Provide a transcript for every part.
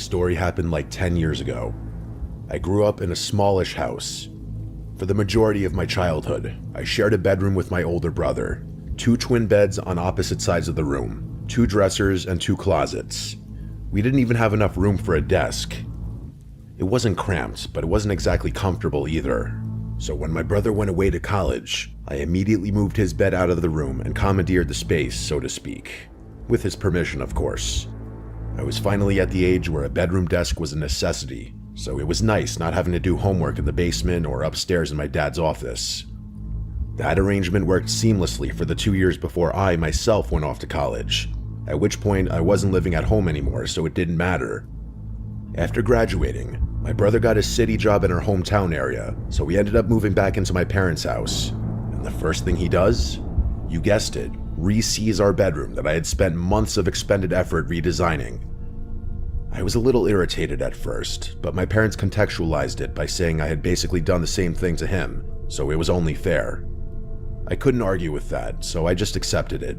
story happened like 10 years ago. I grew up in a smallish house. For the majority of my childhood, I shared a bedroom with my older brother, 2 twin beds on opposite sides of the room, 2 dressers and 2 closets. We didn't even have enough room for a desk. It wasn't cramped, but it wasn't exactly comfortable either. So when my brother went away to college, I immediately moved his bed out of the room and commandeered the space, so to speak. With his permission, of course. I was finally at the age where a bedroom desk was a necessity, so it was nice not having to do homework in the basement or upstairs in my dad's office. That arrangement worked seamlessly for the 2 years before I myself went off to college, at which point I wasn't living at home anymore, so it didn't matter. After graduating, my brother got a city job in our hometown area, so we ended up moving back into my parents' house. And the first thing he does? You guessed it, re-sees our bedroom that I had spent months of expended effort redesigning. I was a little irritated at first, but my parents contextualized it by saying I had basically done the same thing to him, so it was only fair. I couldn't argue with that, so I just accepted it.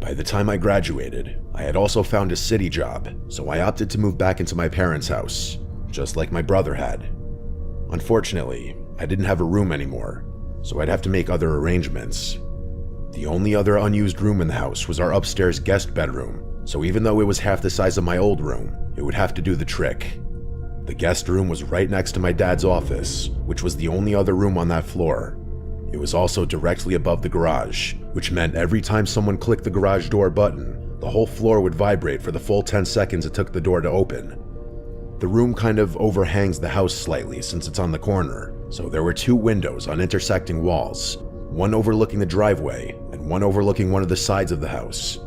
By the time I graduated, I had also found a city job, so I opted to move back into my parents' house, just like my brother had. Unfortunately, I didn't have a room anymore, so I'd have to make other arrangements. The only other unused room in the house was our upstairs guest bedroom, so even though it was half the size of my old room, it would have to do the trick. The guest room was right next to my dad's office, which was the only other room on that floor. It was also directly above the garage, which meant every time someone clicked the garage door button, the whole floor would vibrate for the full 10 seconds it took the door to open. The room kind of overhangs the house slightly since it's on the corner, so there were 2 windows on intersecting walls, one overlooking the driveway and one overlooking one of the sides of the house.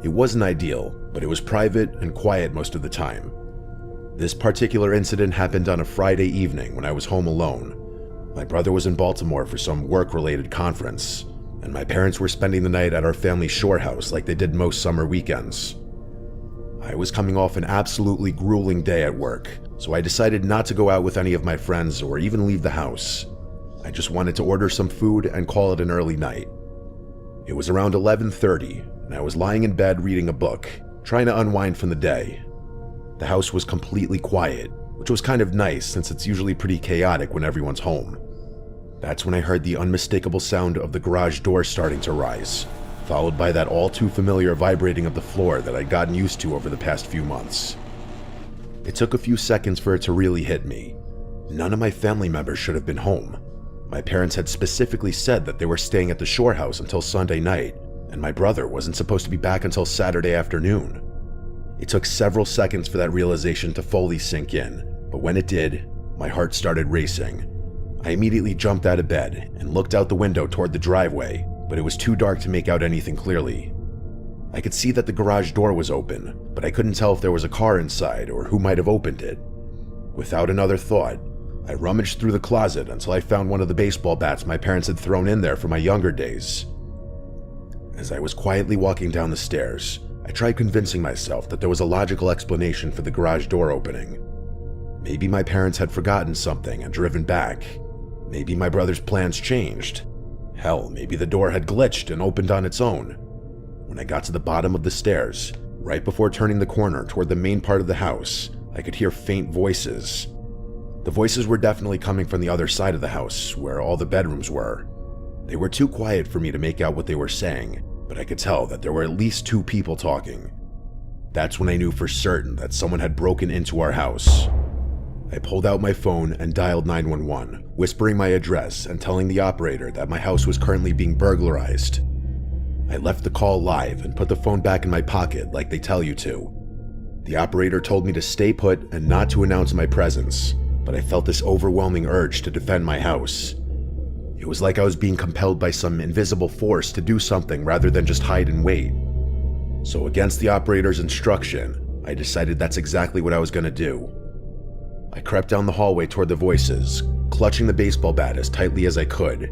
It wasn't ideal, but it was private and quiet most of the time. This particular incident happened on a Friday evening when I was home alone. My brother was in Baltimore for some work-related conference, and my parents were spending the night at our family shore house like they did most summer weekends. I was coming off an absolutely grueling day at work, so I decided not to go out with any of my friends or even leave the house. I just wanted to order some food and call it an early night. It was around 11:30, and I was lying in bed reading a book, trying to unwind from the day. The house was completely quiet, which was kind of nice since it's usually pretty chaotic when everyone's home. That's when I heard the unmistakable sound of the garage door starting to rise, followed by that all too familiar vibrating of the floor that I'd gotten used to over the past few months. It took a few seconds for it to really hit me. None of my family members should have been home. My parents had specifically said that they were staying at the shore house until Sunday night, and my brother wasn't supposed to be back until Saturday afternoon. It took several seconds for that realization to fully sink in, but when it did, my heart started racing. I immediately jumped out of bed and looked out the window toward the driveway, but it was too dark to make out anything clearly. I could see that the garage door was open, but I couldn't tell if there was a car inside or who might have opened it. Without another thought, I rummaged through the closet until I found one of the baseball bats my parents had thrown in there for my younger days. As I was quietly walking down the stairs, I tried convincing myself that there was a logical explanation for the garage door opening. Maybe my parents had forgotten something and driven back. Maybe my brother's plans changed. Hell, maybe the door had glitched and opened on its own. When I got to the bottom of the stairs, right before turning the corner toward the main part of the house, I could hear faint voices. The voices were definitely coming from the other side of the house, where all the bedrooms were. They were too quiet for me to make out what they were saying, but I could tell that there were at least 2 people talking. That's when I knew for certain that someone had broken into our house. I pulled out my phone and dialed 911, whispering my address and telling the operator that my house was currently being burglarized. I left the call live and put the phone back in my pocket like they tell you to. The operator told me to stay put and not to announce my presence, but I felt this overwhelming urge to defend my house. It was like I was being compelled by some invisible force to do something rather than just hide and wait. So against the operator's instruction, I decided that's exactly what I was going to do. I crept down the hallway toward the voices, clutching the baseball bat as tightly as I could.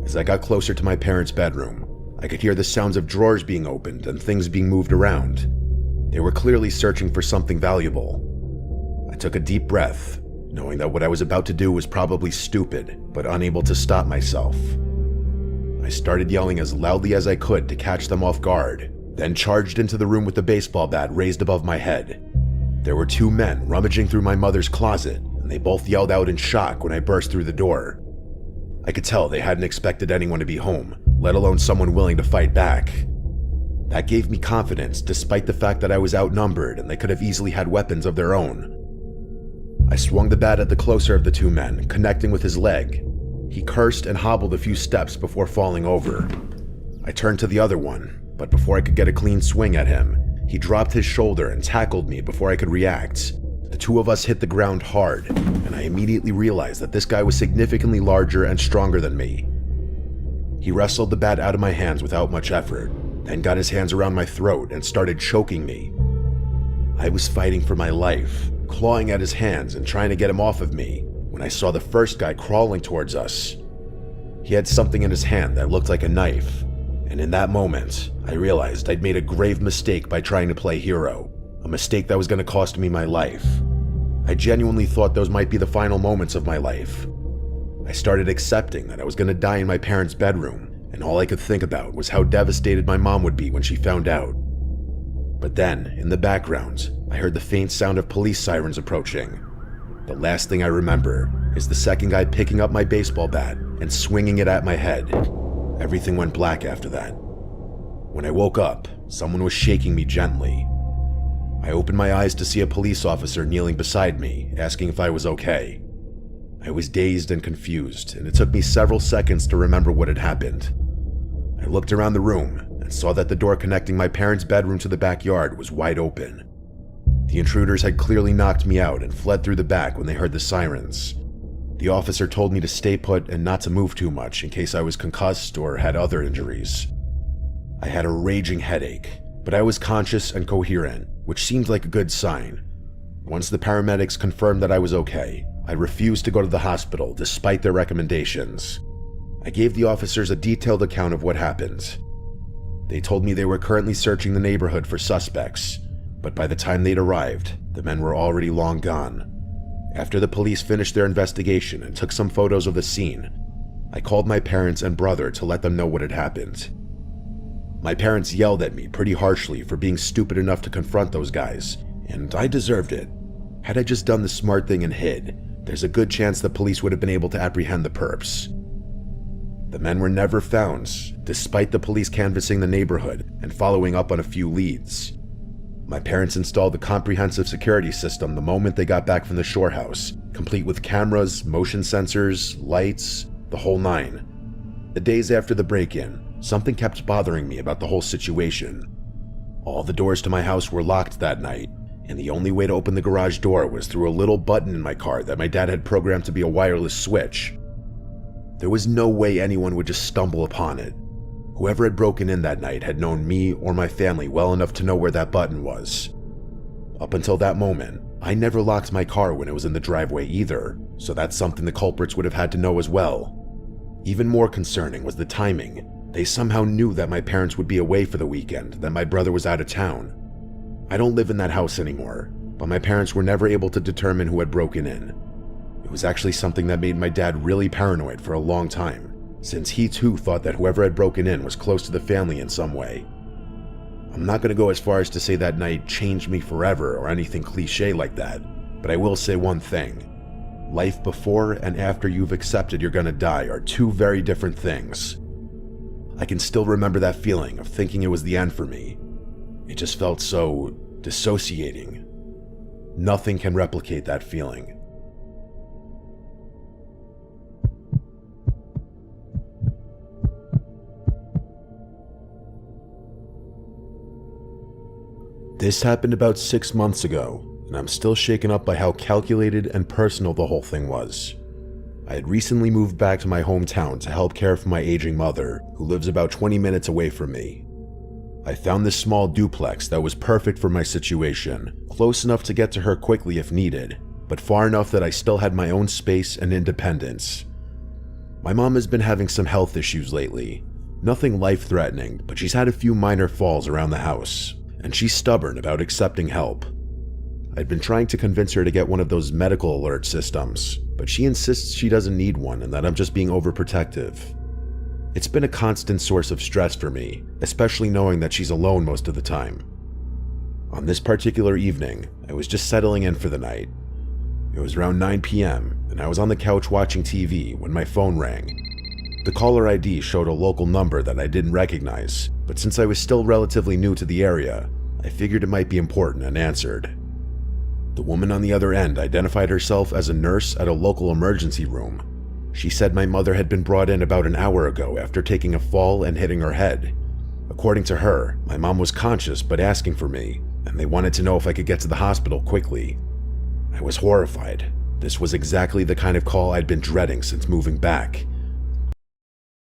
As I got closer to my parents' bedroom, I could hear the sounds of drawers being opened and things being moved around. They were clearly searching for something valuable. I took a deep breath, knowing that what I was about to do was probably stupid, but unable to stop myself. I started yelling as loudly as I could to catch them off guard, then charged into the room with the baseball bat raised above my head. There were two men rummaging through my mother's closet, and they both yelled out in shock when I burst through the door. I could tell they hadn't expected anyone to be home, let alone someone willing to fight back. That gave me confidence, despite the fact that I was outnumbered and they could have easily had weapons of their own. I swung the bat at the closer of the two men, connecting with his leg. He cursed and hobbled a few steps before falling over. I turned to the other one, but before I could get a clean swing at him, he dropped his shoulder and tackled me before I could react. The two of us hit the ground hard, and I immediately realized that this guy was significantly larger and stronger than me. He wrestled the bat out of my hands without much effort, then got his hands around my throat and started choking me. I was fighting for my life, clawing at his hands and trying to get him off of me, when I saw the first guy crawling towards us. He had something in his hand that looked like a knife, and in that moment, I realized I'd made a grave mistake by trying to play hero, a mistake that was going to cost me my life. I genuinely thought those might be the final moments of my life. I started accepting that I was going to die in my parents' bedroom, and all I could think about was how devastated my mom would be when she found out. But then, in the background, I heard the faint sound of police sirens approaching. The last thing I remember is the second guy picking up my baseball bat and swinging it at my head. Everything went black after that. When I woke up, someone was shaking me gently. I opened my eyes to see a police officer kneeling beside me, asking if I was okay. I was dazed and confused, and it took me several seconds to remember what had happened. I looked around the room and saw that the door connecting my parents' bedroom to the backyard was wide open. The intruders had clearly knocked me out and fled through the back when they heard the sirens. The officer told me to stay put and not to move too much in case I was concussed or had other injuries. I had a raging headache, but I was conscious and coherent, which seemed like a good sign. Once the paramedics confirmed that I was okay, I refused to go to the hospital despite their recommendations. I gave the officers a detailed account of what happened. They told me they were currently searching the neighborhood for suspects, but by the time they'd arrived, the men were already long gone. After the police finished their investigation and took some photos of the scene, I called my parents and brother to let them know what had happened. My parents yelled at me pretty harshly for being stupid enough to confront those guys, and I deserved it. Had I just done the smart thing and hid, there's a good chance the police would have been able to apprehend the perps. The men were never found, despite the police canvassing the neighborhood and following up on a few leads. My parents installed a comprehensive security system the moment they got back from the shore house, complete with cameras, motion sensors, lights, the whole nine. The days after the break-in, something kept bothering me about the whole situation. All the doors to my house were locked that night, and the only way to open the garage door was through a little button in my car that my dad had programmed to be a wireless switch. There was no way anyone would just stumble upon it. Whoever had broken in that night had known me or my family well enough to know where that button was. Up until that moment, I never locked my car when it was in the driveway either, so that's something the culprits would have had to know as well. Even more concerning was the timing. They somehow knew that my parents would be away for the weekend, that my brother was out of town. I don't live in that house anymore, but my parents were never able to determine who had broken in. It was actually something that made my dad really paranoid for a long time, since he too thought that whoever had broken in was close to the family in some way. I'm not going to go as far as to say that night changed me forever or anything cliche like that, but I will say one thing. Life before and after you've accepted you're going to die are two very different things. I can still remember that feeling of thinking it was the end for me. It just felt so dissociating. Nothing can replicate that feeling. This happened about 6 months ago, and I'm still shaken up by how calculated and personal the whole thing was. I had recently moved back to my hometown to help care for my aging mother, who lives about 20 minutes away from me. I found this small duplex that was perfect for my situation, close enough to get to her quickly if needed, but far enough that I still had my own space and independence. My mom has been having some health issues lately. Nothing life-threatening, but she's had a few minor falls around the house, and she's stubborn about accepting help. I'd been trying to convince her to get one of those medical alert systems, but she insists she doesn't need one and that I'm just being overprotective. It's been a constant source of stress for me, especially knowing that she's alone most of the time. On this particular evening, I was just settling in for the night. It was around 9 p.m., and I was on the couch watching TV when my phone rang. The caller ID showed a local number that I didn't recognize, but since I was still relatively new to the area, I figured it might be important and answered. The woman on the other end identified herself as a nurse at a local emergency room. She said my mother had been brought in about an hour ago after taking a fall and hitting her head. According to her, my mom was conscious but asking for me, and they wanted to know if I could get to the hospital quickly. I was horrified. This was exactly the kind of call I'd been dreading since moving back,